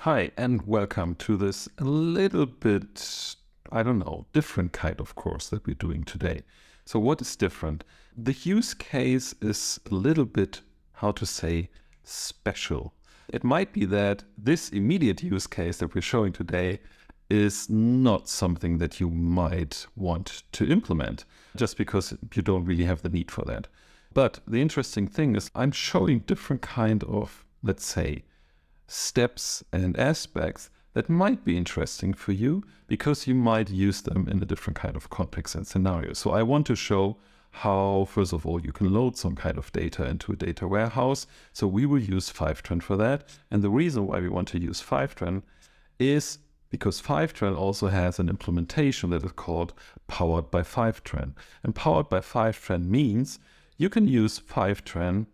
Hi, and welcome to this a little bit, different kind of course that we're doing today. So what is different? The use case is a little bit, special. It might be that this immediate use case that we're showing today is not something that you might want to implement, just because you don't really have the need for that. But the interesting thing is I'm showing different kind of, steps and aspects that might be interesting for you because you might use them in a different kind of context and scenario. So I want to show how, first of all, you can load some kind of data into a data warehouse. So we will use Fivetran for that. And the reason why we want to use Fivetran is because Fivetran also has an implementation that is called Powered by Fivetran. And Powered by Fivetran means you can use Fivetran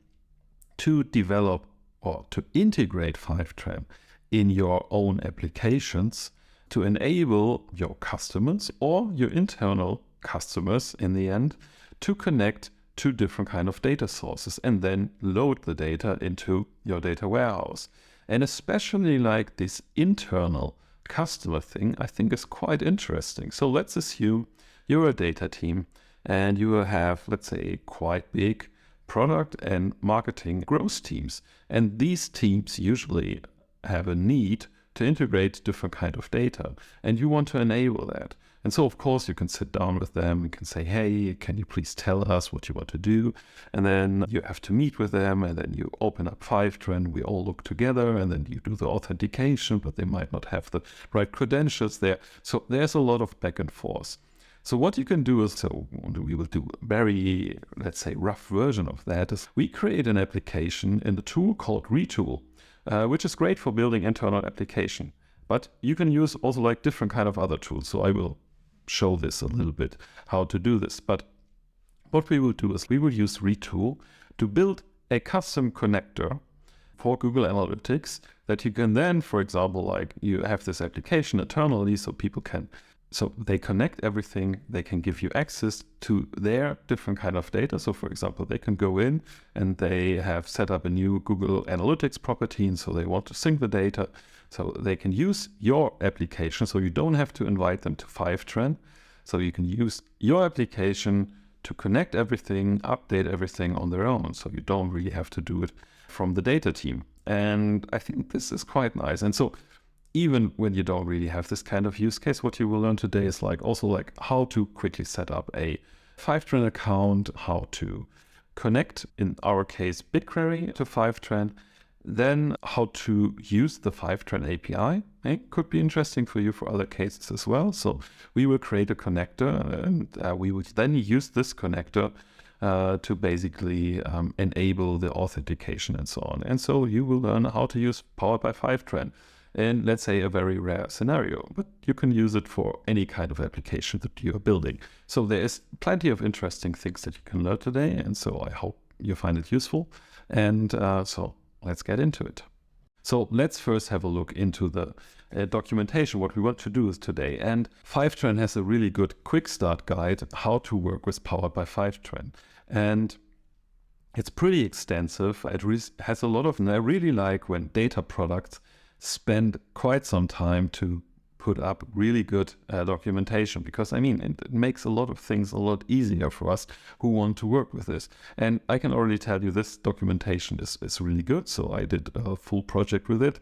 to develop or to integrate Fivetran in your own applications to enable your customers or your internal customers in the end to connect to different kind of data sources and then load the data into your data warehouse. And especially like this internal customer thing, I think is quite interesting. So let's assume you're a data team and you have, let's say, quite big product and marketing growth teams. And these teams usually have a need to integrate different kind of data. And you want to enable that. And so, of course, you can sit down with them and can say, hey, can you please tell us what you want to do? And then you have to meet with them. And then you open up Fivetran. We all look together. And then you do the authentication, but they might not have the right credentials there. So there's a lot of back and forth. So what you can do is, so we will do a very, rough version of that, is we create an application in the tool called Retool, which is great for building internal application. But you can use also like different kind of other tools. So I will show this a little bit, how to do this. But what we will do is we will use Retool to build a custom connector for Google Analytics that you can then, for example, like you have this application internally so people can So they connect everything, they can give you access to their different kind of data. So for example, they can go in and they have set up a new Google Analytics property, and so they want to sync the data. So they can use your application, so you don't have to invite them to Fivetran. So you can use your application to connect everything, update everything on their own. So you don't really have to do it from the data team. And I think this is quite nice. And so even when you don't really have this kind of use case, what you will learn today is like how to quickly set up a Fivetran account, how to connect, in our case, BigQuery to Fivetran, then how to use the Fivetran API. It could be interesting for you for other cases as well. So we will create a connector and we would then use this connector to basically enable the authentication and so on. And so you will learn how to use Powered by Fivetran in, let's say, a very rare scenario, but you can use it for any kind of application that you are building. So there is plenty of interesting things that you can learn today, and so I hope you find it useful. And so let's get into it. So let's first have a look into the documentation, what we want to do is today. And Fivetran has a really good quick start guide how to work with Powered by Fivetran. And it's pretty extensive. It has a lot of, and I really like when data products spend quite some time to put up really good documentation, because it makes a lot of things a lot easier for us who want to work with this. And I can already tell you this documentation is really good. So I did a full project with it,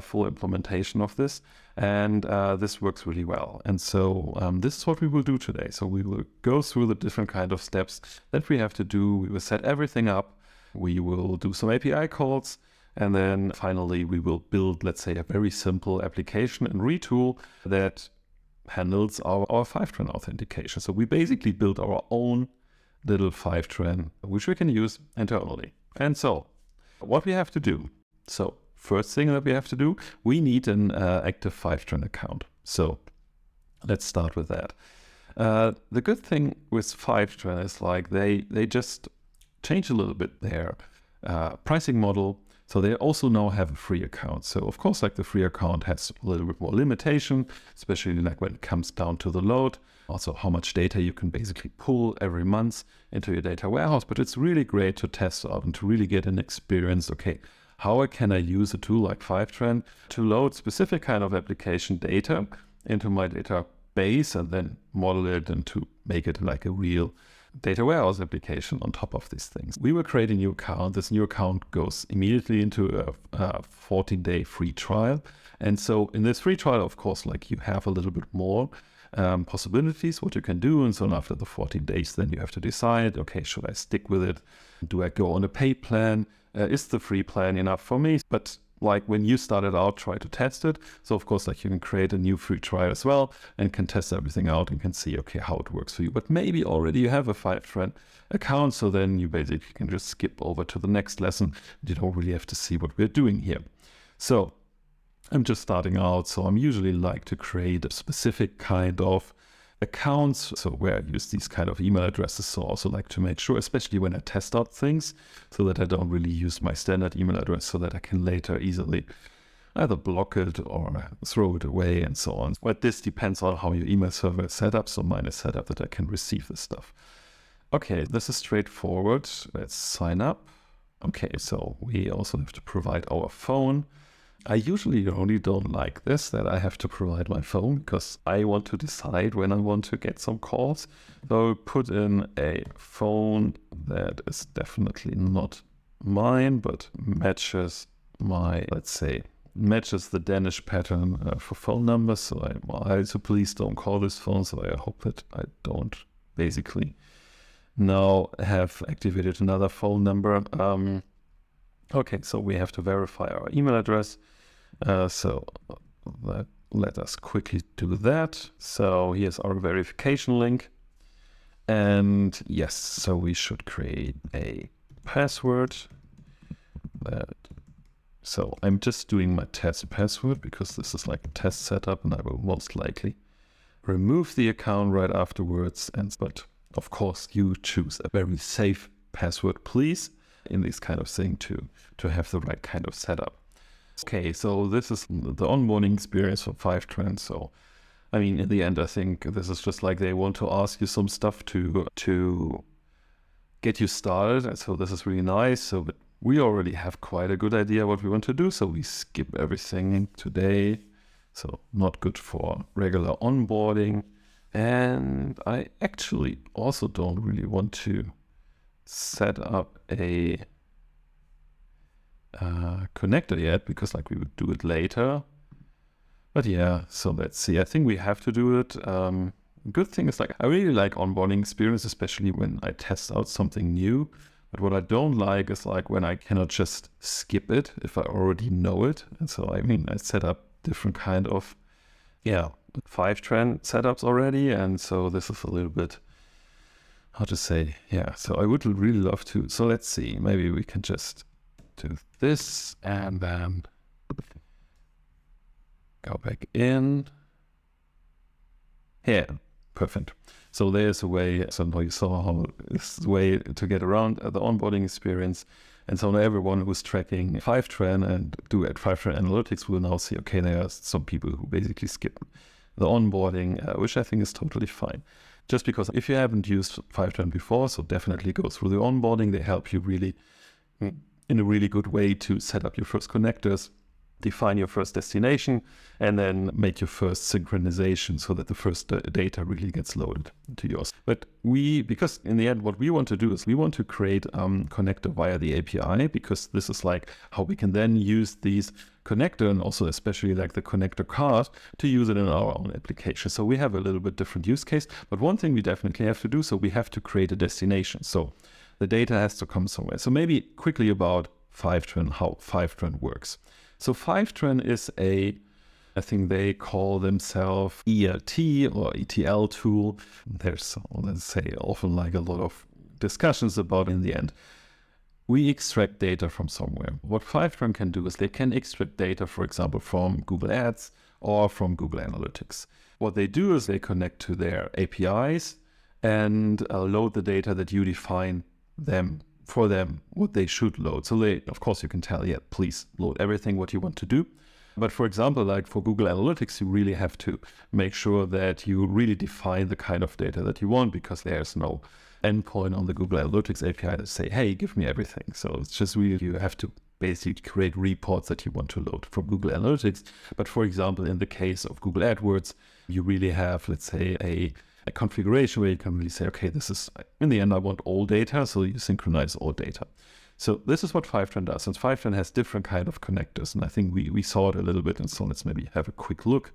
full implementation of this, and this works really well. And so this is what we will do today. So we will go through the different kind of steps that we have to do. We will set everything up. We will do some API calls. And then finally, we will build, let's say, a very simple application in Retool that handles our Fivetran authentication. So we basically build our own little Fivetran, which we can use internally. And so what we have to do. So first thing that we have to do, we need an active Fivetran account. So let's start with that. The good thing with Fivetran is like they just change a little bit their pricing model. So they also now have a free account. So of course, like the free account has a little bit more limitation, especially like when it comes down to the load, also how much data you can basically pull every month into your data warehouse. But it's really great to test out and to really get an experience. Okay, how can I use a tool like Fivetran to load specific kind of application data into my database and then model it and to make it like a real data warehouse application on top of these things. We will create a new account. This new account goes immediately into a 14-day free trial. And so in this free trial, of course, like you have a little bit more possibilities, what you can do. And so after the 14 days, then you have to decide, okay, should I stick with it? Do I go on a paid plan? Is the free plan enough for me? But like when you started out, try to test it. So of course, like you can create a new free trial as well and can test everything out and can see, okay, how it works for you. But maybe already you have a Fivetran account. So then you basically can just skip over to the next lesson. You don't really have to see what we're doing here. So I'm just starting out. So I'm usually like to create a specific kind of accounts, so where I use these kind of email addresses. So also like to make sure, especially when I test out things, so that I don't really use my standard email address, so that I can later easily either block it or throw it away and so on. But this depends on how your email server is set up. So mine is set up that I can receive this stuff. Okay, this is straightforward. Let's sign up. Okay, so we also have to provide our phone. I usually only don't like this, that I have to provide my phone, because I want to decide when I want to get some calls. So I'll put in a phone that is definitely not mine, but matches my, let's say, matches the Danish pattern for phone numbers. So please don't call this phone. So I hope that I don't basically now have activated another phone number. Okay, so we have to verify our email address. Let us quickly do that. So here's our verification link. And yes, so we should create a password. So I'm just doing my test password because this is like a test setup, and I will most likely remove the account right afterwards. But of course, you choose a very safe password, please, in this kind of thing to have the right kind of setup. Okay, so this is the onboarding experience for Fivetran. So, I mean, in the end, I think this is just like they want to ask you some stuff to get you started. And so this is really nice. So but we already have quite a good idea what we want to do. So we skip everything today. So not good for regular onboarding. And I actually also don't really want to set up a connector yet, because like we would do it later. But yeah, so let's see. I think we have to do it. Good thing is like I really like onboarding experience, especially when I test out something new. But what I don't like is like when I cannot just skip it if I already know it. And so I mean, I set up different kind of Fivetran setups already, and so this is a little bit, how to say, yeah. So I would really love to. So let's see. Maybe we can just do this and then go back in. Yeah, perfect. So there's a way. So now you saw how this is a way to get around the onboarding experience. And so now everyone who's tracking Fivetran and do at Fivetran Analytics will now see, okay, there are some people who basically skip the onboarding, which I think is totally fine. Just because if you haven't used Fivetran before, so definitely go through the onboarding. They help you really in a really good way to set up your first connectors, define your first destination, and then make your first synchronization so that the first data really gets loaded to yours. But because in the end, what we want to do is we want to create connector via the API, because this is like how we can then use these connector, and also especially like the connector card, to use it in our own application. So we have a little bit different use case, but one thing we definitely have to do, so we have to create a destination. So the data has to come somewhere. So maybe quickly about Fivetran, how Fivetran works. So Fivetran is I think they call themselves ELT or ETL tool. There's, let's say, often like a lot of discussions about in the end. We extract data from somewhere. What Fivetran can do is they can extract data, for example, from Google Ads or from Google Analytics. What they do is they connect to their APIs and load the data that you define for them, what they should load. So they, of course, you can tell, yeah, please load everything what you want to do. But for example, like for Google Analytics, you really have to make sure that you really define the kind of data that you want, because there's no endpoint on the Google Analytics API that say, hey, give me everything. So it's just really, you have to basically create reports that you want to load from Google Analytics. But for example, in the case of Google AdWords, you really have, let's say, a configuration where you can really say, okay, this is, in the end, I want all data, so you synchronize all data. So this is what Fivetran does, and Fivetran has different kind of connectors, and I think we saw it a little bit, and so let's maybe have a quick look.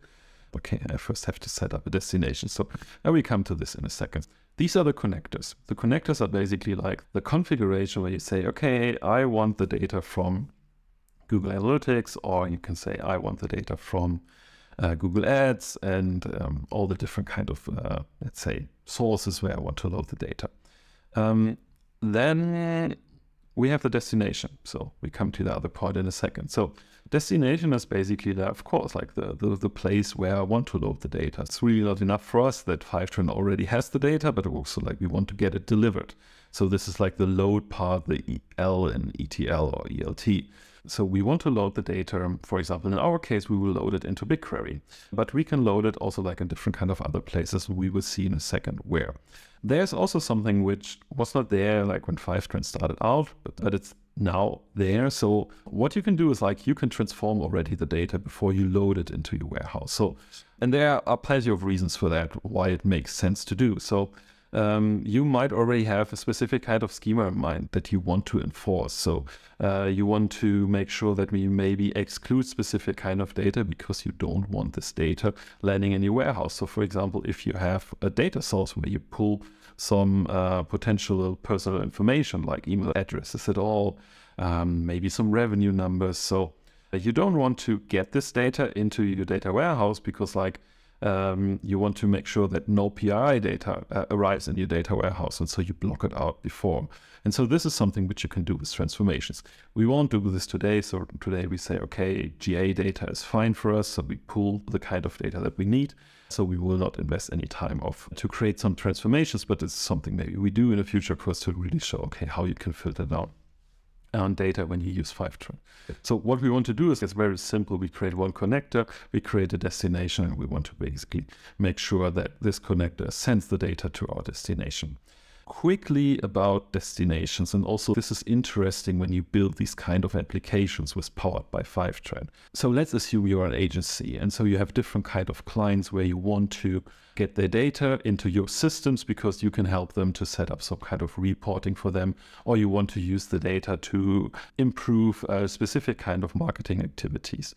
Okay, I first have to set up a destination, so I will come to this in a second. These are the connectors. The connectors are basically like the configuration where you say, okay, I want the data from Google Analytics, or you can say, I want the data from Google Ads, and all the different kind of, let's say, sources where I want to load the data. Then we have the destination. So we come to the other part in a second. So destination is basically, of course, like the place where I want to load the data. It's really not enough for us that Fivetran already has the data, but also like we want to get it delivered. So this is like the load part, the EL in ETL or ELT. So we want to load the data, for example, in our case, we will load it into BigQuery, but we can load it also like in different kind of other places. We will see in a second where. There's also something which was not there like when Fivetran started out, but it's now there. So what you can do is like you can transform already the data before you load it into your warehouse. So, and there are plenty of reasons for that, why it makes sense to do. So you might already have a specific kind of schema in mind that you want to enforce. So you want to make sure that we maybe exclude specific kind of data because you don't want this data landing in your warehouse. So for example, if you have a data source where you pull some potential personal information like email addresses at all, maybe some revenue numbers. So you don't want to get this data into your data warehouse because like you want to make sure that no PII data arrives in your data warehouse, and so you block it out before. And so this is something which you can do with transformations. We won't do this today, so today we say, okay, GA data is fine for us, so we pull the kind of data that we need. So we will not invest any time to create some transformations, but it's something maybe we do in the future for us to really show, okay, how you can filter down on data when you use Fivetran. So what we want to do is it's very simple. We create one connector, we create a destination, and we want to basically make sure that this connector sends the data to our destination. Quickly about destinations, and also this is interesting when you build these kind of applications with powered by Fivetran. So let's assume you're an agency, and so you have different kind of clients where you want to get their data into your systems because you can help them to set up some kind of reporting for them, or you want to use the data to improve a specific kind of marketing activities.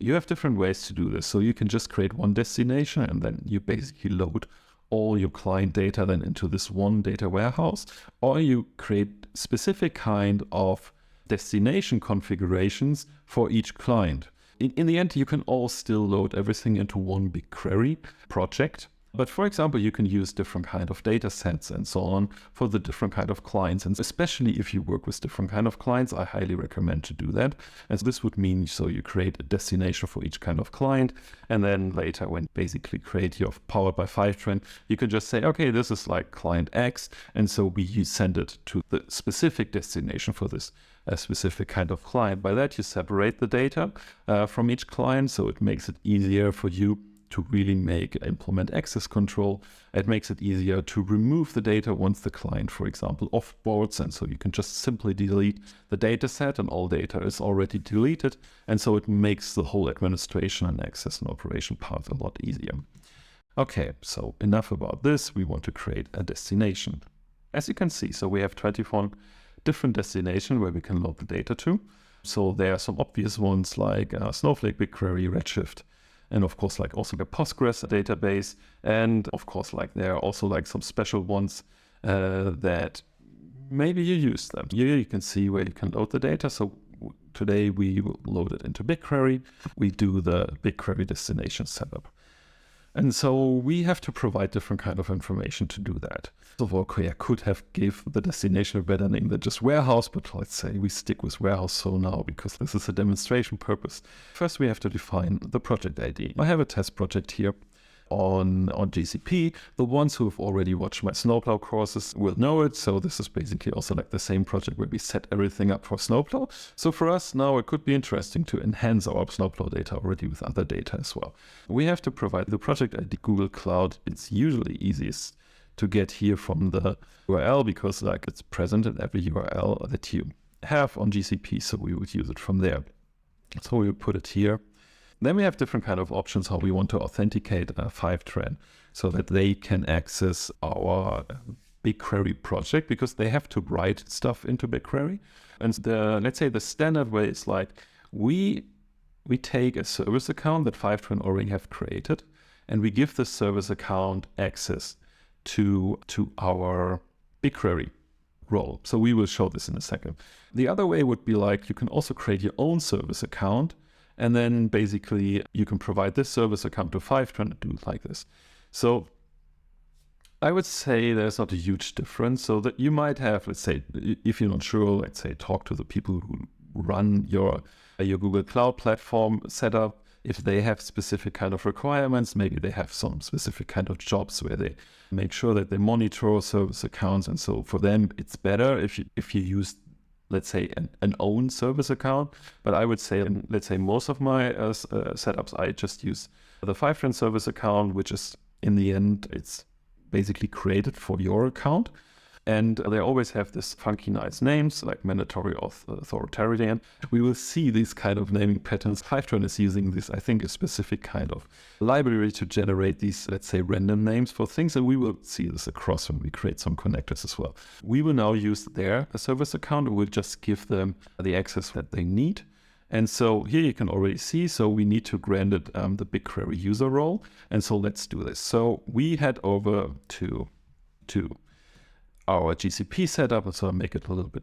You have different ways to do this. So you can just create one destination and then you basically load all your client data then into this one data warehouse, or you create specific kind of destination configurations for each client. In the end, you can all still load everything into one BigQuery project. But for example, you can use different kind of data sets and so on for the different kind of clients. And especially if you work with different kind of clients, I highly recommend to do that. And this would mean, so you create a destination for each kind of client. And then later when basically create your powered by Fivetran, you can just say, okay, this is like client X. And so we send it to the specific destination for this a specific kind of client. By that, you separate the data from each client. So it makes it easier for you to really implement access control. It makes it easier to remove the data once the client, for example, offboards. And so you can just simply delete the data set and all data is already deleted. And so it makes the whole administration and access and operation part a lot easier. Okay, so enough about this. We want to create a destination. As you can see, so we have 21 different destinations where we can load the data to. So there are some obvious ones like Snowflake, BigQuery, Redshift, and of course, like also the Postgres database. And of course, like there are also like some special ones that maybe you use them. Here you can see where you can load the data. So today we will load it into BigQuery. We do the BigQuery destination setup. And so we have to provide different kind of information to do that. So okay, I could have give the destination a better name than just warehouse, but let's say we stick with warehouse for now because this is a demonstration purpose. First, we have to define the project ID. I have a test project here on GCP. The ones who have already watched my Snowplow courses will know it. So this is basically also like the same project where we set everything up for Snowplow. So for us now, it could be interesting to enhance our Snowplow data already with other data as well. We have to provide the project ID Google Cloud. It's usually easiest to get here from the URL because like it's present in every URL that you have on GCP, so we would use it from there. So we would put it here. Then we have different kind of options how we want to authenticate Fivetran so that they can access our BigQuery project, because they have to write stuff into BigQuery. And let's say the standard way is like we take a service account that Fivetran already have created, and we give the service account access to our BigQuery role. So we will show this in a second. The other way would be like you can also create your own service account, and then basically you can provide this service account to Fivetran and do it like this. So I would say there's not a huge difference. So that you might have, let's say, if you're not sure, let's say talk to the people who run your Google Cloud Platform setup. If they have specific kind of requirements, maybe they have some specific kind of jobs where they make sure that they monitor service accounts. And so for them, it's better if you use, let's say, an own service account. But I would say, let's say most of my setups, I just use the Fivetran service account, which is in the end, it's basically created for your account. And they always have this funky nice names like mandatory authoritarian. We will see these kind of naming patterns. Fivetran is using this, I think, a specific kind of library to generate these, let's say, random names for things. And we will see this across when we create some connectors as well. We will now use their service account. We'll just give them the access that they need. And so here you can already see, so we need to grant it the BigQuery user role. And so let's do this. So we head over to our GCP setup, and so I make it a little bit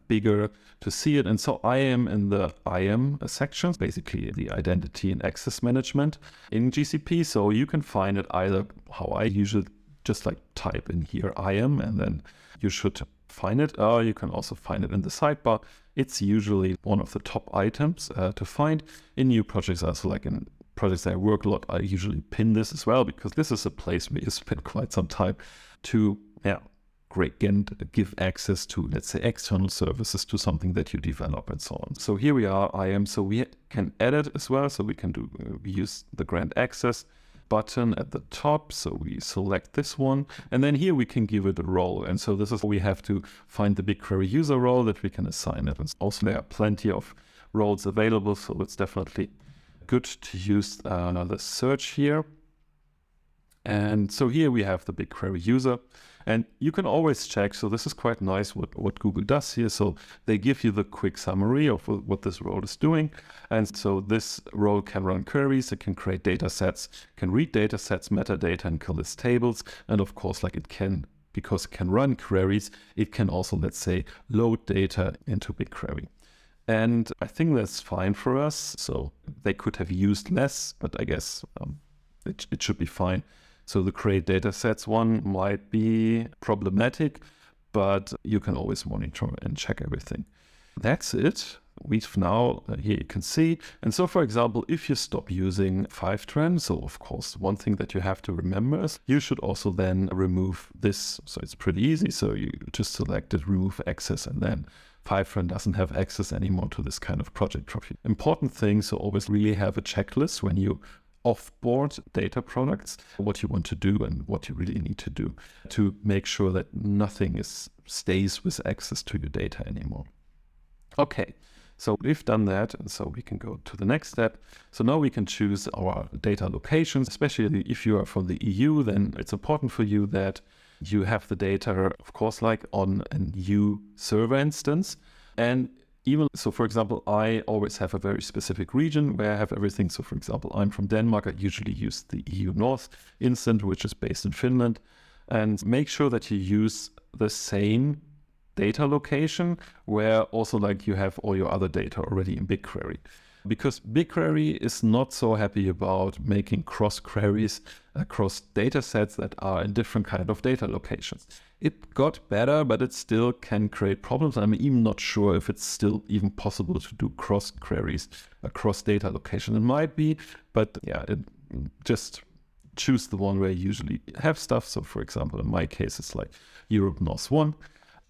bigger to see it. And so I am in the IAM section, basically the identity and access management in GCP. So you can find it either how I usually just like type in here IAM, and then you should find it. Or you can also find it in the sidebar. It's usually one of the top items to find in new projects. Also, like in projects that I work a lot, I usually pin this as well, because this is a place where you spend quite some time to give access to, let's say, external services to something that you develop and so on. So here we are, IAM. So we can edit as well. So we can we use the grant access button at the top. So we select this one, and then here we can give it a role. And so this is we have to find the BigQuery user role that we can assign it. And also there are plenty of roles available. So it's definitely good to use the search here. And so here we have the BigQuery user, and you can always check. So this is quite nice what Google does here. So they give you the quick summary of what this role is doing. And so this role can run queries, it can create data sets, can read data sets, metadata, and can list tables. And of course, like because it can run queries, it can also, let's say, load data into BigQuery. And I think that's fine for us. So they could have used less, but I guess it should be fine. So the create data sets one might be problematic, but you can always monitor and check everything. That's it. We've now, here you can see. And so, for example, if you stop using Fivetran, so of course, one thing that you have to remember is you should also then remove this. So it's pretty easy. So you just select it, remove access, and then Fivetran doesn't have access anymore to this kind of project trophy. Important thing, so always really have a checklist when you offboard data products, what you want to do and what you really need to do to make sure that nothing stays with access to your data anymore. Okay, so we've done that, and so we can go to the next step. So now we can choose our data locations, especially if you are from the EU, then it's important for you that you have the data, of course, like on a new server instance. And so, for example, I always have a very specific region where I have everything. So, for example, I'm from Denmark. I usually use the EU North instance, which is based in Finland. And make sure that you use the same data location where also like you have all your other data already in BigQuery. Because BigQuery is not so happy about making cross queries across data sets that are in different kind of data locations. It got better, but it still can create problems. I'm even not sure if it's still even possible to do cross queries across data location. It might be, but yeah, just choose the one where you usually have stuff. So for example, in my case, it's like Europe North 1,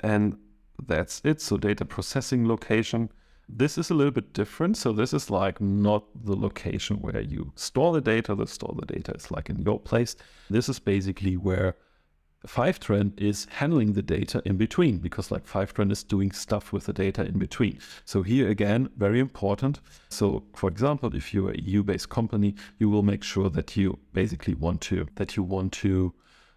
and that's it. So data processing location. This is a little bit different. So this is like not the location where you store the data. The store the data is like in your place. This is basically where Fivetran is handling the data in between, because like Fivetran is doing stuff with the data in between. So here again, very important. So for example, if you're a EU-based company, you will make sure that you basically want to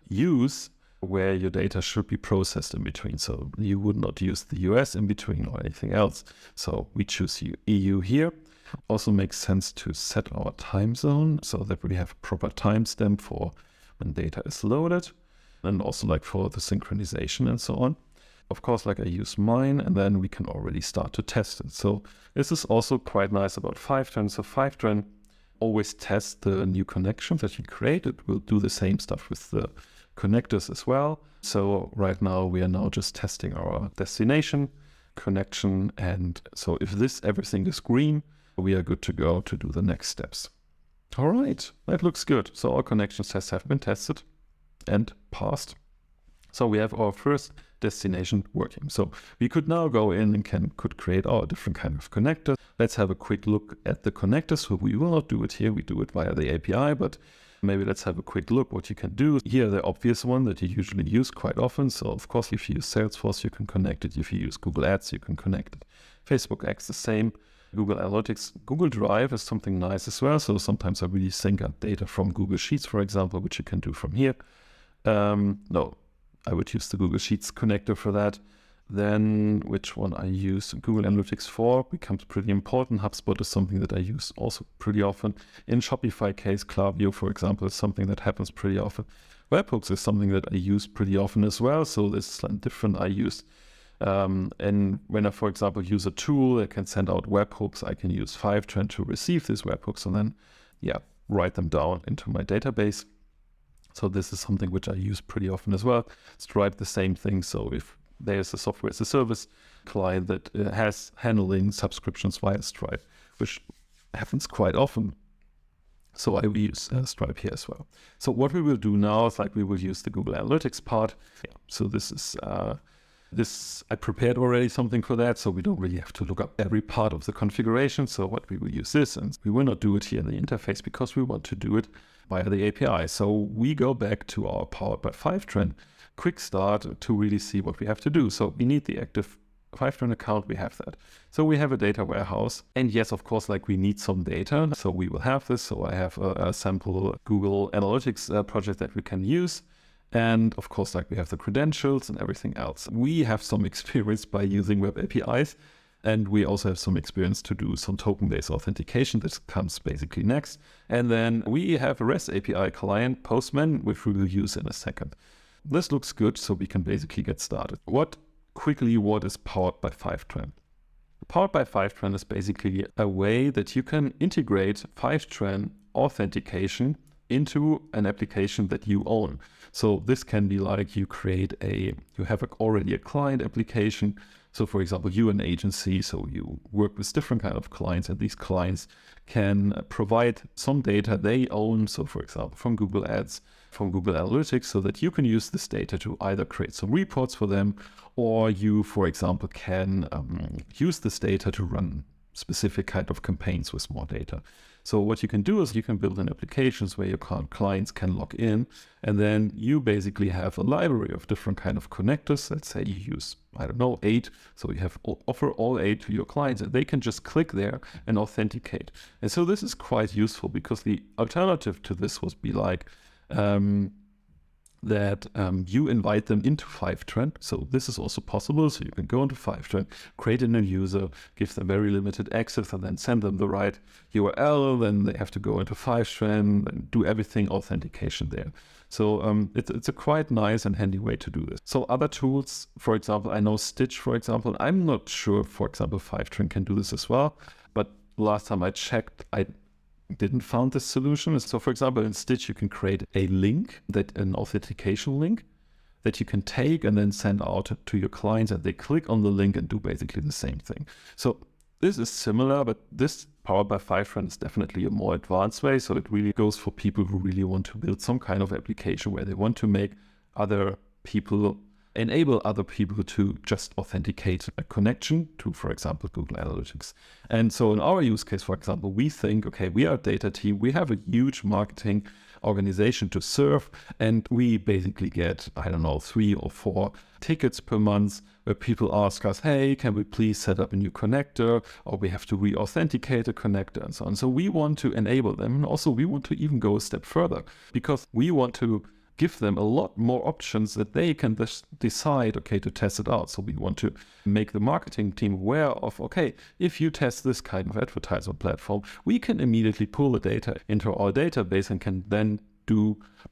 use where your data should be processed in between. So you would not use the US in between or anything else. So we choose EU here. Also makes sense to set our time zone so that we have a proper timestamp for when data is loaded, and also like for the synchronization and so on. Of course, like I use mine, and then we can already start to test it. So this is also quite nice about Fivetran. So Fivetran always tests the new connection that you create. It will do the same stuff with the connectors as well. So right now we are now just testing our destination connection. And so if everything is green, we are good to go to do the next steps. All right, that looks good. So our connection tests have been tested and passed. So we have our first destination working. So we could now go in and could create our different kind of connectors. Let's have a quick look at the connectors. So we will not do it here. We do it via the API, but maybe let's have a quick look what you can do. Here, the obvious one that you usually use quite often. So of course, if you use Salesforce, you can connect it. If you use Google Ads, you can connect it. Facebook Ads, the same. Google Analytics, Google Drive is something nice as well. So sometimes I really sync up data from Google Sheets, for example, which you can do from here. No, I would use the Google Sheets connector for that. Then which one I use? Google Analytics 4 becomes pretty important. HubSpot is something that I use also pretty often. In Shopify case, Klaviyo, for example, is something that happens pretty often. Webhooks is something that I use pretty often as well. So this is like different I use. And when I, for example, use a tool that can send out webhooks, I can use Fivetran to receive these webhooks and then, write them down into my database. So this is something which I use pretty often as well. Stripe, the same thing. So if there's a software as a service client that has handling subscriptions via Stripe, which happens quite often. So I will use Stripe here as well. So what we will do now is like we will use the Google Analytics part. So this is I prepared already something for that, so we don't really have to look up every part of the configuration. So what we will use this, and we will not do it here in the interface because we want to do it via the API. So we go back to our Powered by Fivetran quick start to really see what we have to do. So we need the active Fivetran account, we have that. So we have a data warehouse, and yes, of course, like we need some data. So we will have this. So I have a sample Google Analytics project that we can use. And of course, like we have the credentials and everything else. We have some experience by using web APIs, and we also have some experience to do some token-based authentication. This comes basically next. And then we have a REST API client, Postman, which we will use in a second. This looks good, so we can basically get started. What is Powered by Fivetran? Powered by Fivetran is basically a way that you can integrate Fivetran authentication into an application that you own. So this can be like you have already a client application. So for example, you're an agency, so you work with different kind of clients, and these clients can provide some data they own. So for example, from Google Ads, from Google Analytics, so that you can use this data to either create some reports for them, or you, for example, can use this data to run specific kind of campaigns with more data. So what you can do is you can build an applications where your clients can log in, and then you basically have a library of different kind of connectors. Let's say you use, 8. So you offer all 8 to your clients, and they can just click there and authenticate. And so this is quite useful, because the alternative to this would be like that you invite them into Fivetran. So this is also possible. So you can go into Fivetran, create a new user, give them very limited access, and then send them the right URL. Then they have to go into Fivetran and do everything authentication there. So it's a quite nice and handy way to do this. So other tools, for example, I know Stitch, for example. I'm not sure, for example, Fivetran can do this as well. But last time I checked, I didn't found this solution. So for example, in Stitch, you can create a link, an authentication link that you can take and then send out to your clients, and they click on the link and do basically the same thing. So this is similar, but this Powered by Fivetran is definitely a more advanced way. So it really goes for people who really want to build some kind of application where they want to make other people enable other people to just authenticate a connection to, for example, Google Analytics. And so in our use case, for example, we think, okay, we are a data team, we have a huge marketing organization to serve, and we basically get, I don't know, 3 or 4 tickets per month where people ask us, hey, can we please set up a new connector, or we have to re-authenticate a connector and so on. So we want to enable them, and also we want to even go a step further, because we want to give them a lot more options that they can decide, okay, to test it out. So we want to make the marketing team aware of, okay, if you test this kind of advertisement platform, we can immediately pull the data into our database and can then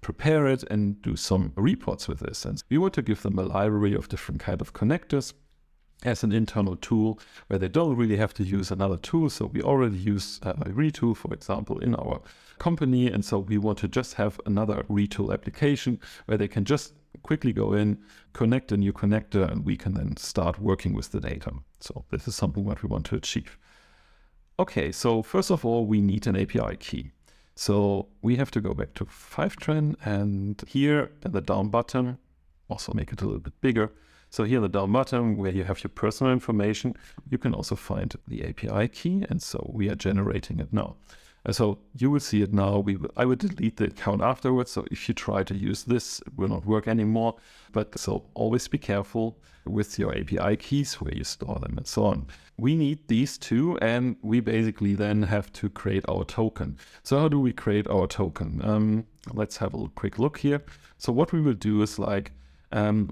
prepare it and do some reports with this. And we want to give them a library of different kind of connectors as an internal tool where they don't really have to use another tool. So we already use Retool, for example, in our company. And so we want to just have another Retool application where they can just quickly go in, connect a new connector, and we can then start working with the data. So this is something what we want to achieve. Okay, so first of all, we need an API key. So we have to go back to Fivetran, and here at the down button, also make it a little bit bigger. So here at the down button where you have your personal information, you can also find the API key. And so we are generating it now. So you will see it now. I will delete the account afterwards. So if you try to use this, it will not work anymore. But so always be careful with your API keys where you store them and so on. We need these two, and we basically then have to create our token. So how do we create our token? Let's have a quick look here. So what we will do is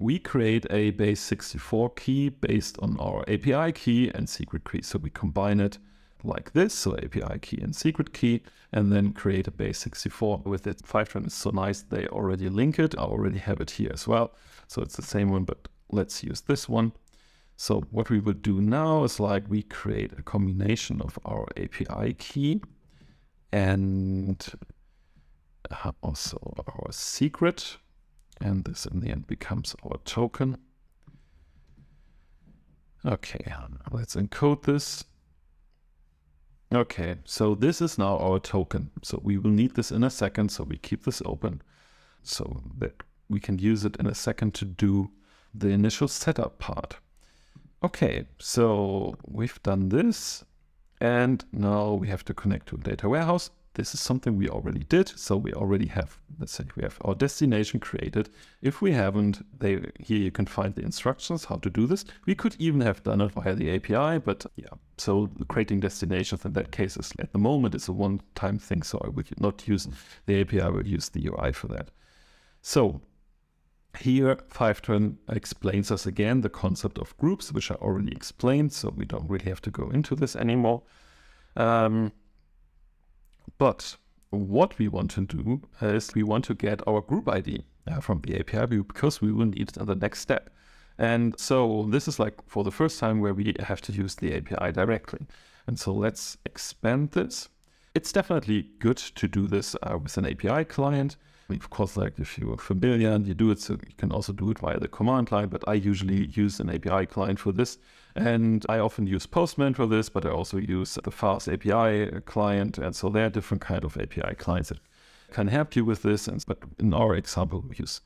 we create a base 64 key based on our API key and secret key. So we combine it like this, so API key and secret key, and then create a base 64 with it. Fivetran is so nice, they already link it. I already have it here as well. So it's the same one, but let's use this one. So what we will do now is we create a combination of our API key and also our secret. And this in the end becomes our token. Okay, let's encode this. Okay, so this is now our token. So we will need this in a second, so we keep this open so that we can use it in a second to do the initial setup part. Okay, so we've done this, and now we have to connect to a data warehouse. This is something we already did. So we already have, let's say we have our destination created. If we haven't, here you can find the instructions how to do this. We could even have done it via the API, but yeah. So creating destinations in that case is at the moment is a one-time thing. So I would not use the API, I will use the UI for that. So here Fivetran explains us again the concept of groups, which I already explained. So we don't really have to go into this anymore. But what we want to do is we want to get our group ID from the API because we will need it in the next step. And so this is for the first time where we have to use the API directly. And so let's expand this. It's definitely good to do this with an API client. Of course, if you're familiar and you do it, so you can also do it via the command line, but I usually use an API client for this. And I often use Postman for this, but I also use the Fast API client. And so there are different kind of API clients that can help you with this. But in our example, we use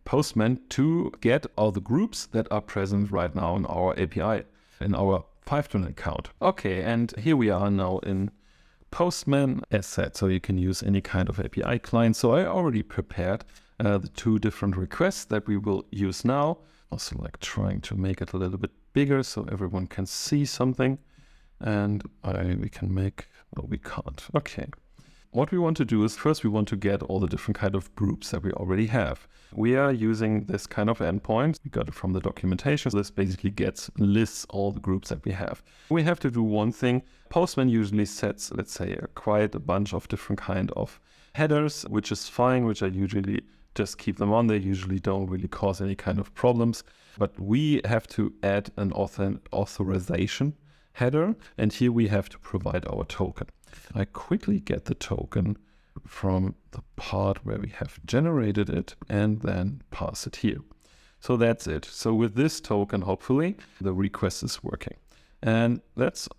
Postman to get all the groups that are present right now in our API, in our Fivetran account. Okay, and here we are now in Postman as said, so you can use any kind of API client. So I already prepared the 2 different requests that we will use now. Also trying to make it a little bit bigger so everyone can see something. And we can make, no, we can't. Okay. What we want to do is first we want to get all the different kind of groups that we already have. We are using this kind of endpoint. We got it from the documentation. So this basically lists all the groups that we have. We have to do one thing. Postman usually sets, let's say, quite a bunch of different kind of headers, which is fine, which I usually just keep them on. They usually don't really cause any kind of problems. But we have to add an authorization header, and here we have to provide our token. I quickly get the token from the part where we have generated it and then pass it here. So that's it. So with this token, hopefully the request is working. And that's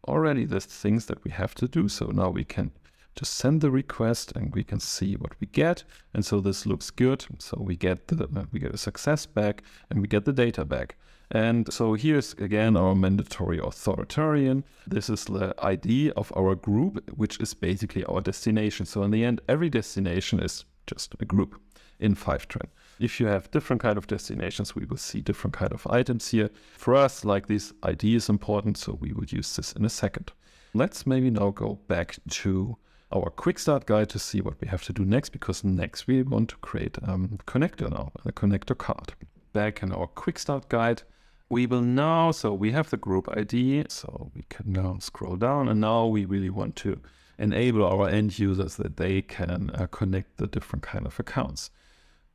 already the things that we have to do. So now we can just send the request and we can see what we get. And so this looks good. So we get a success back and we get the data back. And so here's again our mandatory authoritarian. This is the ID of our group, which is basically our destination. So in the end, every destination is just a group in Fivetran. If you have different kind of destinations, we will see different kind of items here. For us, like this ID is important, so we will use this in a second. Let's maybe now go back to our quick start guide to see what we have to do next, because next we want to create a connector now, a connector card. Back in our quick start guide, we will now, so we have the group ID, so we can now scroll down, and now we really want to enable our end users that they can connect the different kind of accounts.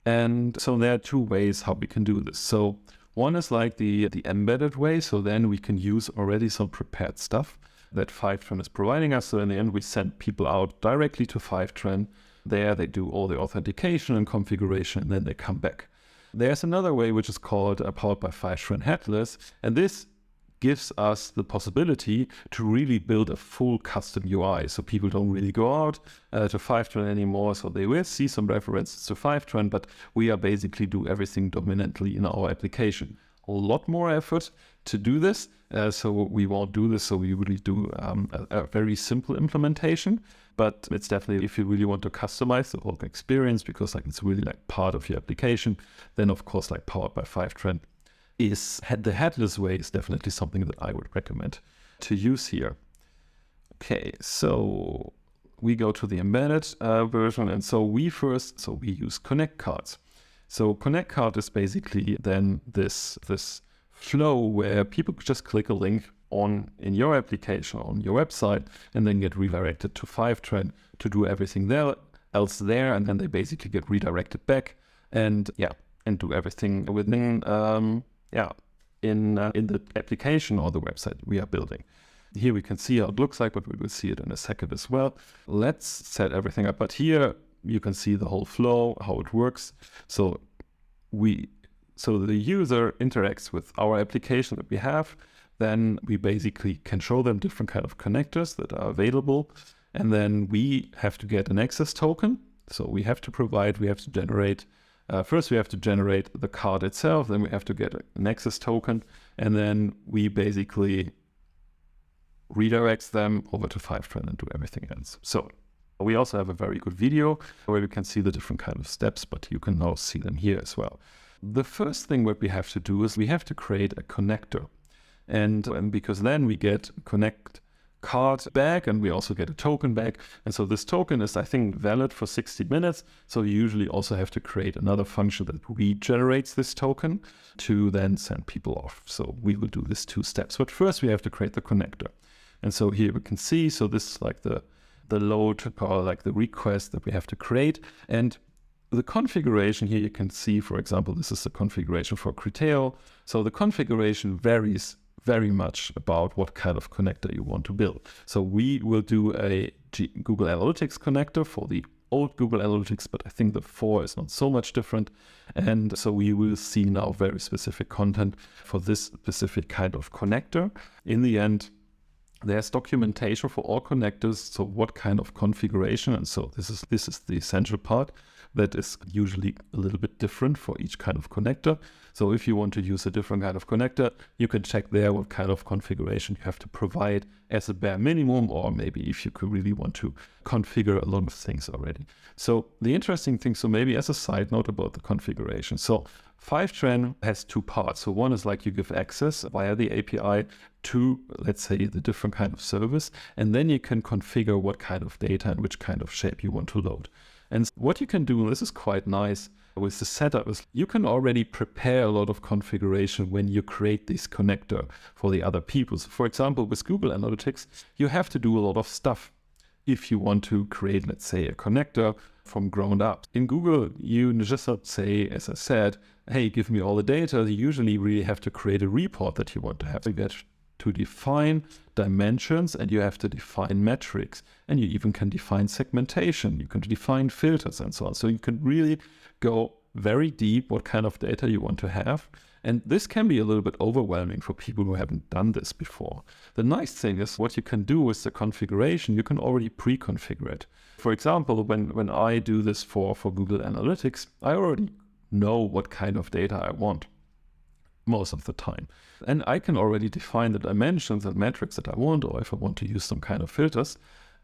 And so there are two ways how we can do this. So one is like the embedded way, so then we can use already some prepared stuff that Fivetran is providing us. So in the end, we send people out directly to Fivetran. There they do all the authentication and configuration, and then they come back. There's another way which is called Powered by Fivetran Headless, and this gives us the possibility to really build a full custom UI. So people don't really go out to Fivetran anymore, so they will see some references to Fivetran, but we are basically do everything dominantly in our application. A lot more effort to do this, so we won't do this, so we really do a very simple implementation. But it's definitely, if you really want to customize the whole experience, because like it's really like part of your application, then of course like Powered by Fivetran is the headless way is definitely something that I would recommend to use here. Okay, so we go to the embedded version, and so we use connect cards. So connect card is basically then this flow where people just click a link in your application, on your website, and then get redirected to Fivetran to do everything else there, and then they basically get redirected back and do everything within in the application or the website we are building. Here we can see how it looks like, but we will see it in a second as well. Let's set everything up. But here you can see the whole flow, how it works. So the user interacts with our application that we have. Then we basically can show them different kind of connectors that are available. And then we have to get an access token. So we have to generate, first we have to generate the card itself, then we have to get an access token, and then we basically redirect them over to Fivetran and do everything else. So we also have a very good video where we can see the different kind of steps, but you can now see them here as well. The first thing what we have to do is we have to create a connector. And because then we get connect card back and we also get a token back. And so this token is, I think, valid for 60 minutes. So you usually also have to create another function that regenerates this token to then send people off. So we will do this 2 steps. But first we have to create the connector. And so here we can see, so this is like the load or like the request that we have to create. And the configuration here, you can see, for example, this is the configuration for Criteo. So the configuration varies very much about what kind of connector you want to build. So we will do a Google Analytics connector for the old Google Analytics, but I think the 4 is not so much different. And so we will see now very specific content for this specific kind of connector. In the end, there's documentation for all connectors, so what kind of configuration, and so this is the essential part that is usually a little bit different for each kind of connector. So if you want to use a different kind of connector, you can check there what kind of configuration you have to provide as a bare minimum, or maybe if you could really want to configure a lot of things already. So the interesting thing, so maybe as a side note about the configuration. So Fivetran has 2 parts. So one is like you give access via the API to, let's say, the different kind of service, and then you can configure what kind of data and which kind of shape you want to load. And what you can do, and this is quite nice with the setup, is you can already prepare a lot of configuration when you create this connector for the other people. So for example, with Google Analytics, you have to do a lot of stuff if you want to create, let's say, a connector from ground up. In Google, you just not say, as I said, hey, give me all the data. You usually really have to create a report that you want to have. You get to define dimensions, and you have to define metrics, and you even can define segmentation. You can define filters and so on. So you can really go very deep what kind of data you want to have. And this can be a little bit overwhelming for people who haven't done this before. The nice thing is what you can do with the configuration, you can already pre-configure it. For example, when I do this for Google Analytics, I already know what kind of data I want most of the time. And I can already define the dimensions and metrics that I want, or if I want to use some kind of filters.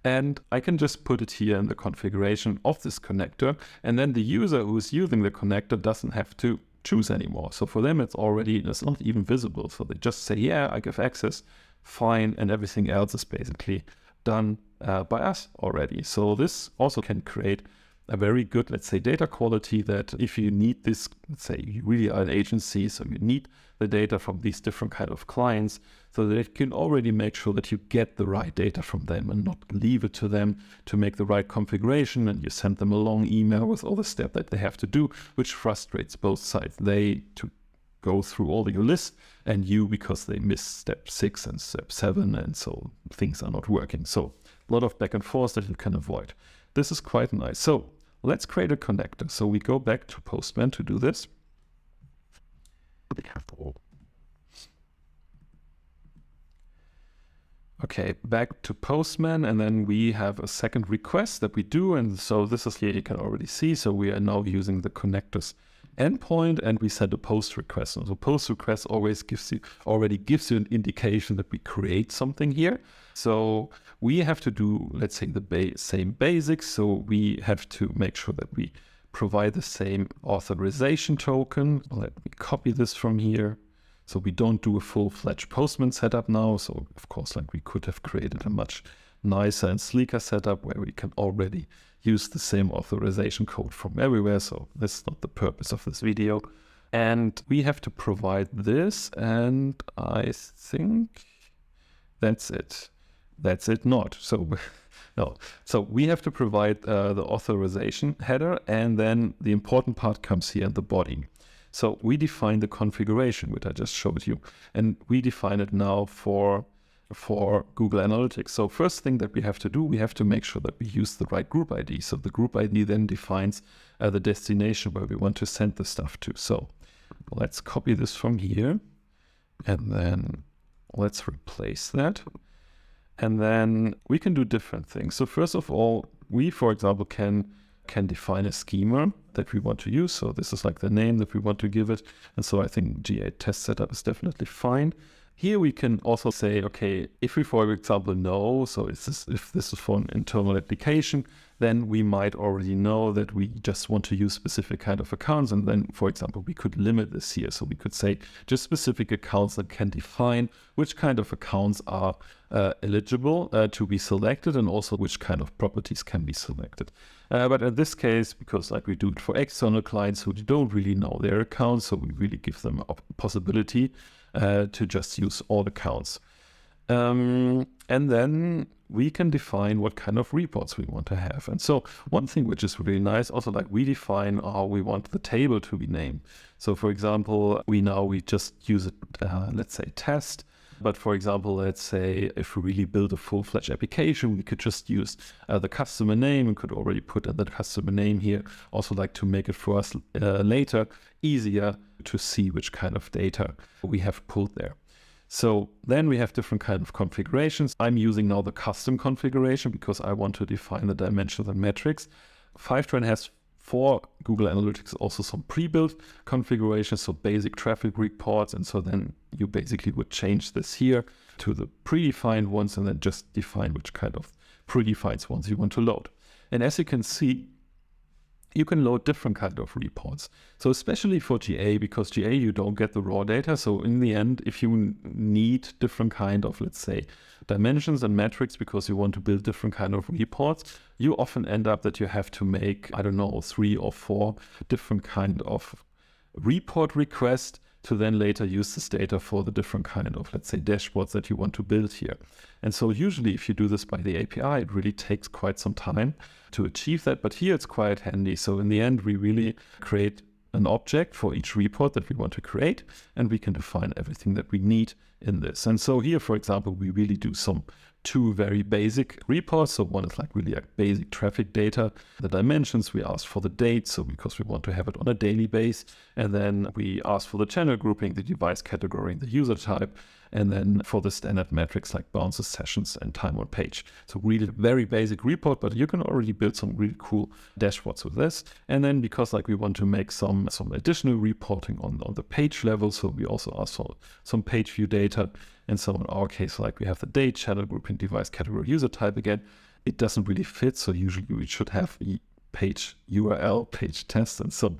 And I can just put it here in the configuration of this connector. And then the user who is using the connector doesn't have to choose anymore. So for them, it's not even visible. So they just say, yeah, I give access, fine. And everything else is basically done by us already. So this also can create a very good, let's say, data quality that if you need this, let's say you really are an agency, so you need the data from these different kind of clients, so that it can already make sure that you get the right data from them and not leave it to them to make the right configuration, and you send them a long email with all the steps that they have to do, which frustrates both sides. They to go through all your lists, and you because they missed step 6 and step 7, and so things are not working. So a lot of back and forth that you can avoid. This is quite nice. So let's create a connector. So we go back to Postman to do this. Okay, back to Postman, and then we have a second request that we do. And so this is here, you can already see. So we are now using the connectors endpoint, and we set a post request. And so post request always gives you an indication that we create something here. So we have to do, let's say, the same basics. So we have to make sure that we provide the same authorization token. Let me copy this from here. So we don't do a full-fledged Postman setup now. So of course, like we could have created a much nicer and sleeker setup where we can already use the same authorization code from everywhere. So that's not the purpose of this video. And we have to provide this, and I think that's it. That's it not. So no. So we have to provide the authorization header, and then the important part comes here in the body. So we define the configuration, which I just showed you, and we define it now for Google Analytics. So first thing that we have to do, we have to make sure that we use the right group ID. So the group ID then defines the destination where we want to send the stuff to. So let's copy this from here, and then let's replace that. And then we can do different things. So first of all, we, for example, can define a schema that we want to use. So this is like the name that we want to give it. And so I think GA test setup is definitely fine. Here we can also say, okay, if we, for example, know, so if this is for an internal application, then we might already know that we just want to use specific kind of accounts. And then, for example, we could limit this here. So we could say just specific accounts that can define which kind of accounts are eligible to be selected, and also which kind of properties can be selected. But in this case, because like we do it for external clients who don't really know their accounts, so we really give them a possibility to just use all accounts. And then we can define what kind of reports we want to have. And so one thing which is really nice, also like we define how we want the table to be named. So for example, we just use it, let's say test. But for example, let's say if we really build a full-fledged application, we could just use the customer name and could already put in that customer name here. Also like to make it for us later easier to see which kind of data we have pulled there. So then we have different kind of configurations. I'm using now the custom configuration because I want to define the dimensions and metrics. Fivetran has for Google Analytics also some pre-built configurations, so basic traffic reports. And so then you basically would change this here to the predefined ones and then just define which kind of predefined ones you want to load. And as you can see, you can load different kind of reports. So especially for GA, because GA, you don't get the raw data. So in the end, if you need different kind of, let's say, dimensions and metrics because you want to build different kind of reports, you often end up that you have to make, I don't know, 3 or 4 different kind of report requests to then later use this data for the different kind of, let's say, dashboards that you want to build here. And so usually if you do this by the API, it really takes quite some time to achieve that. But here it's quite handy. So in the end, we really create an object for each report that we want to create, and we can define everything that we need in this. And so here, for example, we really do some two very basic reports. So one is like really like basic traffic data, the dimensions. We ask for the date, so because we want to have it on a daily base. And then we ask for the channel grouping, the device category, and the user type. And then for the standard metrics like bounces, sessions, and time on page. So really very basic report, but you can already build some really cool dashboards with this. And then because like we want to make some additional reporting on the page level, so we also ask for some page view data. And so in our case, like we have the date, channel grouping, device category, user type again. It doesn't really fit, so usually we should have the page URL, page test, and so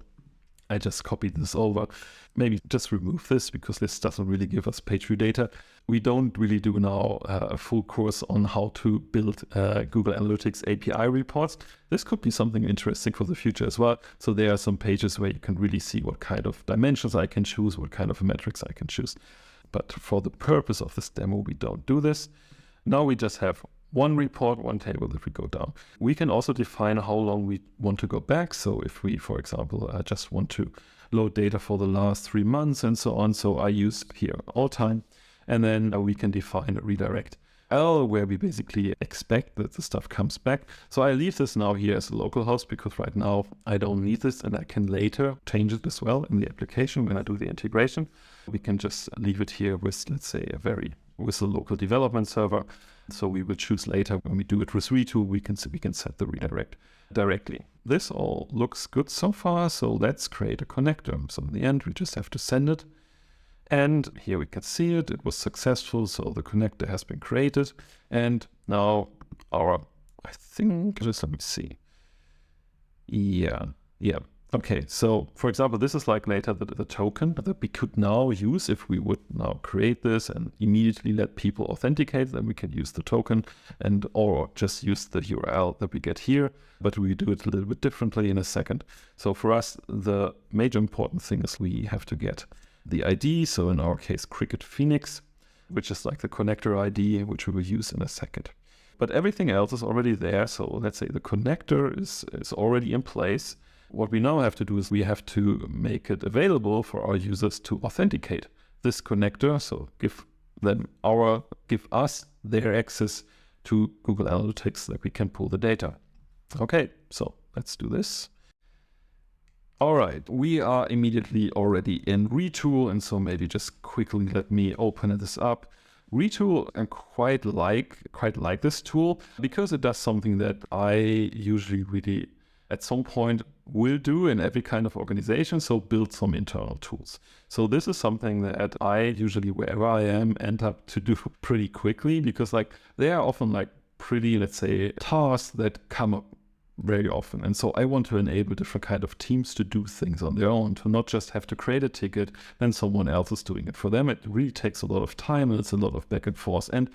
I just copied this over. Maybe just remove this because this doesn't really give us page view data. We don't really do now a full course on how to build Google Analytics API reports. This could be something interesting for the future as well. So there are some pages where you can really see what kind of dimensions I can choose, what kind of metrics I can choose. But for the purpose of this demo, we don't do this. Now we just have one report, one table that we go down. We can also define how long we want to go back. So if we, for example, just want to load data for the last 3 months and so on. So I use here all time. And then we can define a redirect L where we basically expect that the stuff comes back. So I leave this now here as a local host because right now I don't need this and I can later change it as well in the application when I do the integration. We can just leave it here with, let's say, with a local development server. So we will choose later when we do it with Retool, we can set the redirect directly. This all looks good so far. So let's create a connector. So in the end, we just have to send it. And here we can see it. It was successful. So the connector has been created. And now I think, just let me see. Yeah. Okay, so for example, this is like later the token that we could now use if we would now create this and immediately let people authenticate, then we can use the token or just use the URL that we get here, but we do it a little bit differently in a second. So for us, the major important thing is we have to get the ID. So in our case, Cricket Phoenix, which is like the connector ID, which we will use in a second. But everything else is already there. So let's say the connector is already in place. What we now have to do is we have to make it available for our users to authenticate this connector. So give us their access to Google Analytics that we can pull the data. Okay, so let's do this. All right, we are immediately already in Retool. And so maybe just quickly let me open this up. Retool, I quite like this tool because it does something that I usually really at some point will do in every kind of organization, so build some internal tools. So this is something that I usually, wherever I am, end up to do pretty quickly because like they are often like pretty, let's say, tasks that come up very often. And so I want to enable different kind of teams to do things on their own, to not just have to create a ticket, then someone else is doing it for them. It really takes a lot of time and it's a lot of back and forth. And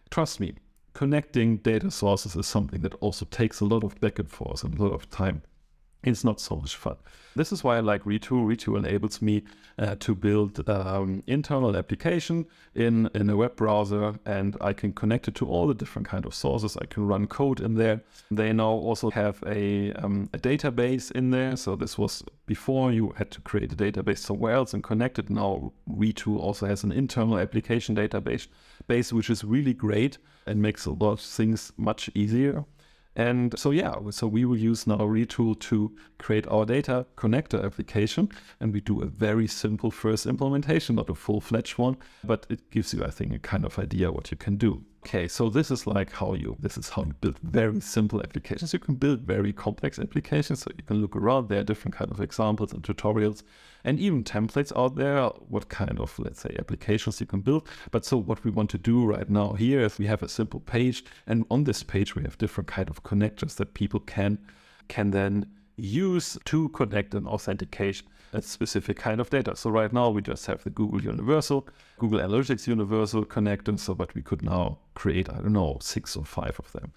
trust me, connecting data sources is something that also takes a lot of back and forth and a lot of time. It's not so much fun. This is why I like Retool. Retool enables me to build internal application in a web browser, and I can connect it to all the different kind of sources. I can run code in there. They now also have a database in there. So this was before you had to create a database somewhere else and connect it. Now Retool also has an internal application database, which is really great and makes a lot of things much easier. And so we will use now Retool to create our data connector application, and we do a very simple first implementation, not a full-fledged one, but it gives you, I think, a kind of idea what you can do. Okay, so this is how you build very simple applications. You can build very complex applications, so you can look around. There are different kind of examples and tutorials and even templates out there, what kind of, let's say, applications you can build. But so what we want to do right now here is we have a simple page, and on this page we have different kind of connectors that people can then use to connect and authenticate a specific kind of data. So right now we just have the Google Analytics Universal connector, but we could now create, 6 or 5 of them.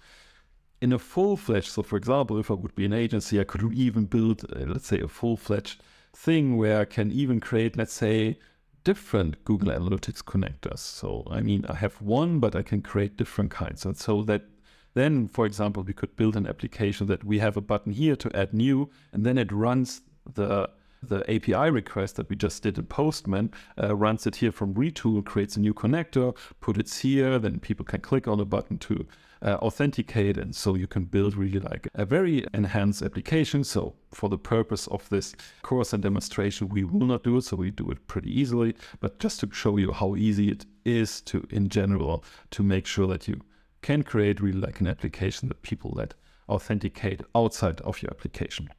In a full-fledged, so for example, if I would be an agency, I could even build, let's say, a full-fledged thing where I can even create, let's say, different Google Analytics connectors. So, I have one, but I can create different kinds. And so that then, for example, we could build an application that we have a button here to add new, and then it runs the the API request that we just did in Postman, runs it here from Retool, creates a new connector, put it here, then people can click on a button to authenticate, and so you can build really like a very enhanced application. So for the purpose of this course and demonstration, we will not do it, so we do it pretty easily, but just to show you how easy it is to, in general, to make sure that you can create really like an application that people that authenticate outside of your application.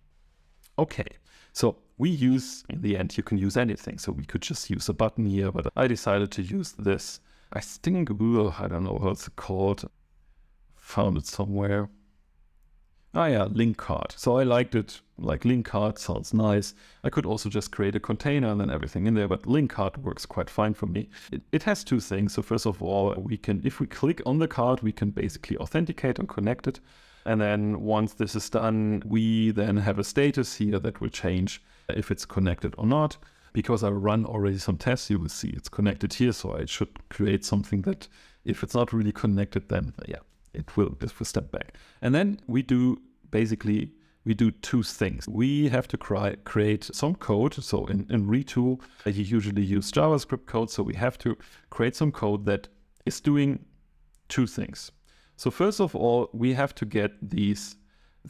Okay, so we use, in the end, you can use anything. So we could just use a button here, but I decided to use this. I think, I don't know what's it called. Found it somewhere. Ah yeah, link card. So I liked it, like link card sounds nice. I could also just create a container and then everything in there, but link card works quite fine for me. It has two things. So first of all, we can, if we click on the card, we can basically authenticate and connect it. And then once this is done, we then have a status here that will change if it's connected or not. Because I run already some tests, you will see it's connected here. So I should create something that if it's not really connected, then yeah, it will step back. And then we do two things. We have to create some code. So in Retool, you usually use JavaScript code. So we have to create some code that is doing two things. So first of all, we have to get this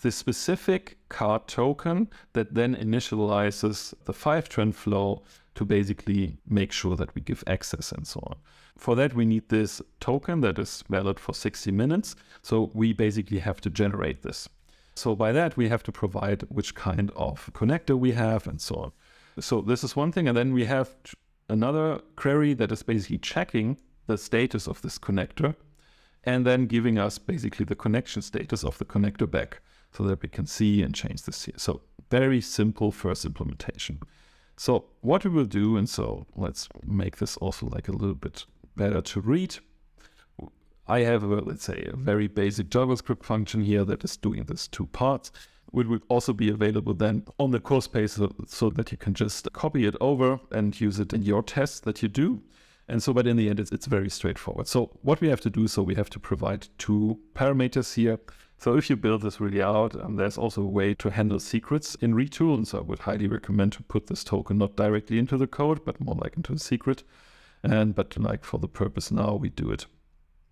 specific card token that then initializes the Fivetran flow to basically make sure that we give access and so on. For that, we need this token that is valid for 60 minutes. So we basically have to generate this. So by that, we have to provide which kind of connector we have and so on. So this is one thing. And then we have another query that is basically checking the status of this connector and then giving us basically the connection status of the connector back so that we can see and change this here. So very simple first implementation. So what we will do, and so let's make this also like a little bit better to read. I have, let's say, a very basic JavaScript function here that is doing this two parts. It will also be available then on the course page so that you can just copy it over and use it in your tests that you do. And so, but in the end, it's very straightforward. So what we have to do, so we have to provide two parameters here. So if you build this really out, there's also a way to handle secrets in Retool. And so I would highly recommend to put this token not directly into the code, but more like into a secret. But like for the purpose now, we do it,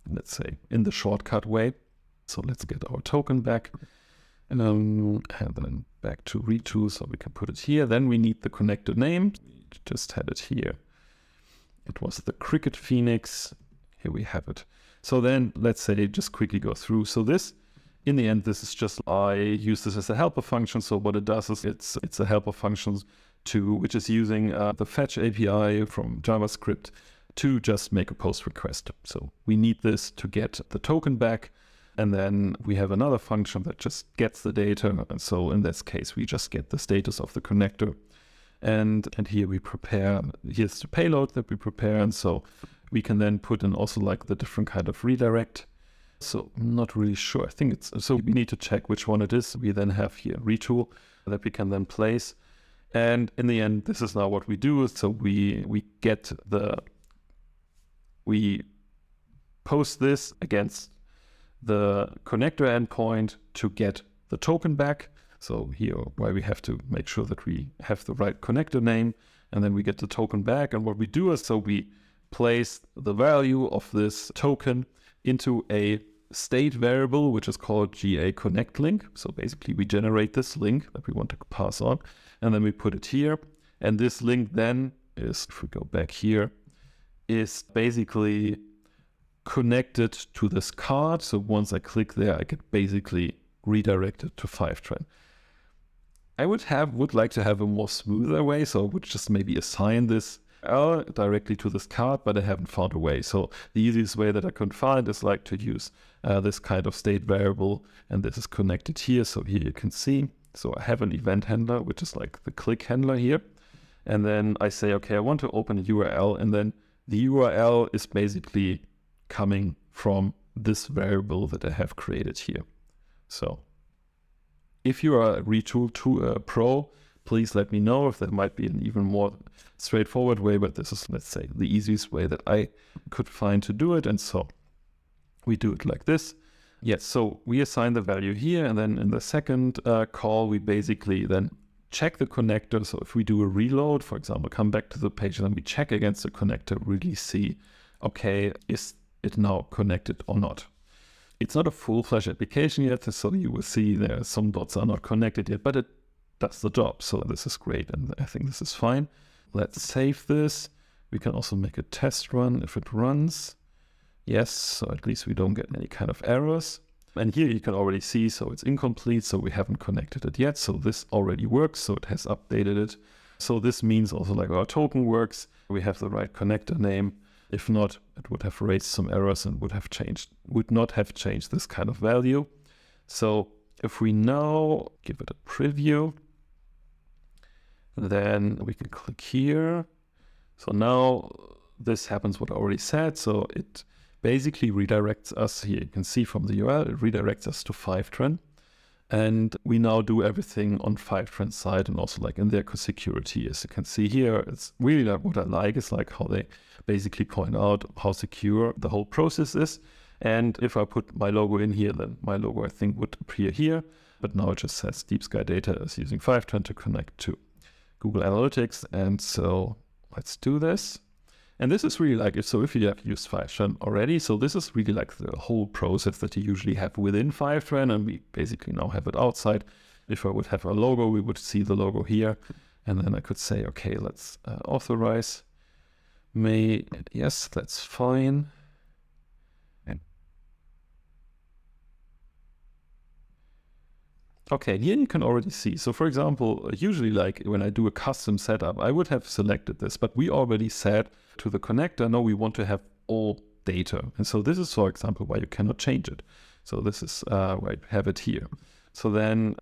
let's say, in the shortcut way. So let's get our token back. And then back to Retool, so we can put it here. Then we need the connector name. We just had it here. It was the Cricket Phoenix. Here we have it. So then let's say just quickly go through. So this, in the end, this is just, I use this as a helper function. So what it does is it's a helper function which is using the fetch API from JavaScript to just make a post request. So we need this to get the token back. And then we have another function that just gets the data. And so in this case, we just get the status of the connector. And here we prepare, here's the payload that we prepare. And so we can then put in also like the different kind of redirect. So I'm not really sure. I think so we need to check which one it is. We then have here Retool that we can then place. And in the end, this is now what we do. So we post this against the connector endpoint to get the token back. So here, why we have to make sure that we have the right connector name, and then we get the token back. And what we do is, so we place the value of this token into a state variable, which is called GA_connect_link. So basically we generate this link that we want to pass on, and then we put it here. And this link then is, if we go back here, is basically connected to this card. So once I click there, I get basically redirected to Fivetran. I would like to have a more smoother way, so I would just maybe assign this directly to this card, but I haven't found a way. So the easiest way that I could find is like to use this kind of state variable, and this is connected here. So here you can see, so I have an event handler, which is like the click handler here. And then I say, okay, I want to open a URL, and then the URL is basically coming from this variable that I have created here. So if you are a Retool Pro, please let me know if there might be an even more straightforward way, but this is, let's say, the easiest way that I could find to do it. And so we do it like this. Yes, so we assign the value here, and then in the second call, we basically then check the connector. So if we do a reload, for example, come back to the page and then we check against the connector, really see, okay, is it now connected or not? It's not a full-fledged application yet, so you will see there some dots are not connected yet, but it does the job. So this is great, and I think this is fine. Let's save this. We can also make a test run if it runs. Yes, so at least we don't get any kind of errors. And here you can already see, so it's incomplete, so we haven't connected it yet. So this already works, so it has updated it. So this means also like our token works. We have the right connector name. If not, it would have raised some errors and would not have changed this kind of value. So if we now give it a preview, then we can click here. So now this happens what I already said. So it basically redirects us here. You can see from the URL, it redirects us to Fivetran. And we now do everything on Fivetran's side and also like in their security. As you can see here, it's really like what I like is like how they basically point out how secure the whole process is. And if I put my logo in here, then my logo I think would appear here. But now it just says Deep Sky Data is using Fivetran to connect to Google Analytics. And so let's do this. And this is really like, if you have used Fivetran already, so this is really like the whole process that you usually have within Fivetran, and we basically now have it outside. If I would have a logo, we would see the logo here. And then I could say, okay, let's authorize. Yes, that's fine. Okay, here you can already see. So for example, usually like when I do a custom setup, I would have selected this, but we already said to the connector, no, we want to have all data. And so this is, for example, why you cannot change it. So this is why I have it here. So then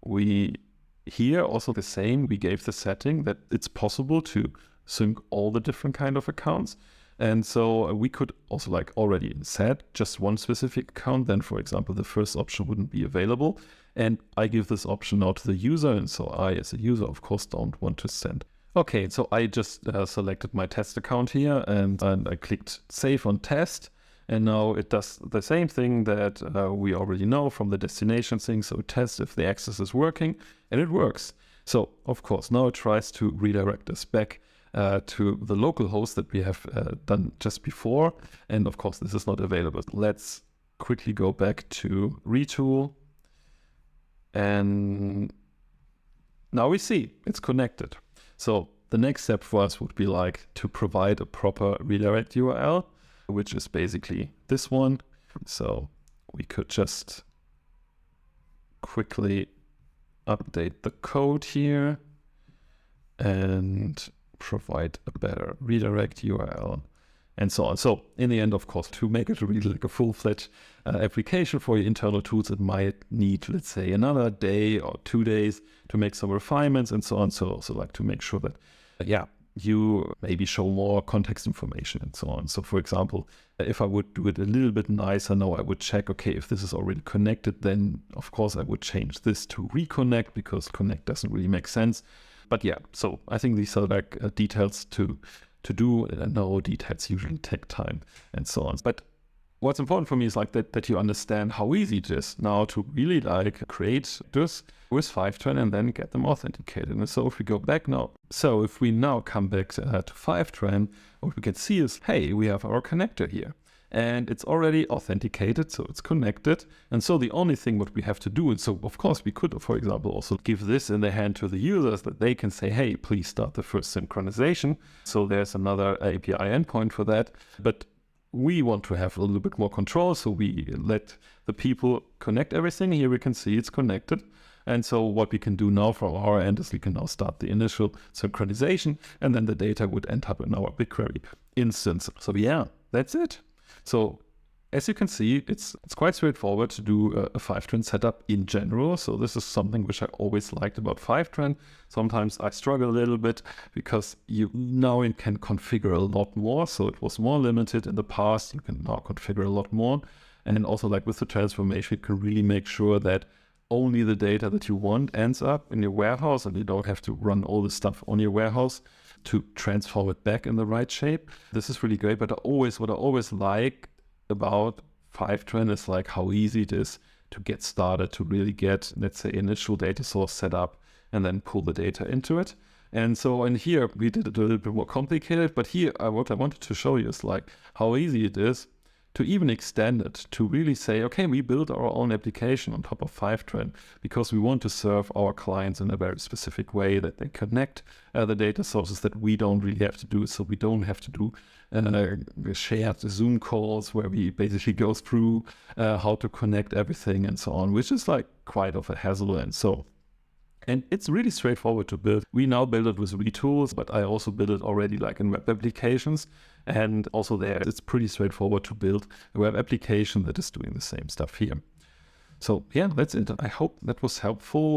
here also the same, we gave the setting that it's possible to sync all the different kind of accounts. And so we could also like already set just one specific account. Then, for example, the first option wouldn't be available. And I give this option now to the user. And so I, as a user, of course, don't want to send. Okay, so I just selected my test account here and I clicked save on test. And now it does the same thing that we already know from the destination thing. So test if the access is working, and it works. So, of course, now it tries to redirect us back to the local host that we have done just before. And of course, this is not available. Let's quickly go back to Retool. And now we see it's connected. So the next step for us would be like to provide a proper redirect URL, which is basically this one. So we could just quickly update the code here and provide a better redirect URL and so on. So in the end, of course, to make it really like a full-fledged application for your internal tools, it might need, let's say, another day or 2 days to make some refinements and so on. So also like to make sure that, you maybe show more context information and so on. So for example, if I would do it a little bit nicer now, I would check, okay, if this is already connected, then of course I would change this to reconnect because connect doesn't really make sense. But yeah, so I think these are like details to do, and I know details usually take time and so on. But what's important for me is like that you understand how easy it is now to really like create this with Fivetran and then get them authenticated. And so if we go back now, so if we now come back to Fivetran, what we can see is, hey, we have our connector here. And it's already authenticated, so it's connected. And so the only thing what we have to do, and so of course we could, for example, also give this in the hand to the users that they can say, hey, please start the first synchronization. So there's another API endpoint for that. But we want to have a little bit more control, so we let the people connect everything. Here we can see it's connected. And so what we can do now from our end is we can now start the initial synchronization, and then the data would end up in our BigQuery instance. So yeah, that's it. So as you can see, it's quite straightforward to do a Fivetran setup in general. So this is something which I always liked about Fivetran. Sometimes I struggle a little bit because you can configure a lot more. So it was more limited in the past. You can now configure a lot more. And then also like with the transformation, you can really make sure that only the data that you want ends up in your warehouse, and you don't have to run all the stuff on your warehouse to transform it back in the right shape. This is really great, but what I always like about Fivetran is like how easy it is to get started, to really get, let's say, initial data source set up and then pull the data into it. And so in here, we did it a little bit more complicated, but here what I wanted to show you is like how easy it is to even extend it to really say, okay, we build our own application on top of Fivetran because we want to serve our clients in a very specific way, that they connect the data sources that we don't really have to do. So we don't have to do shared Zoom calls where we basically go through how to connect everything and so on, which is like quite of a hassle. And it's really straightforward to build. We now build it with Retools, but I also build it already like in web applications. And also there, it's pretty straightforward to build a web application that is doing the same stuff here. So yeah, that's it. I hope that was helpful.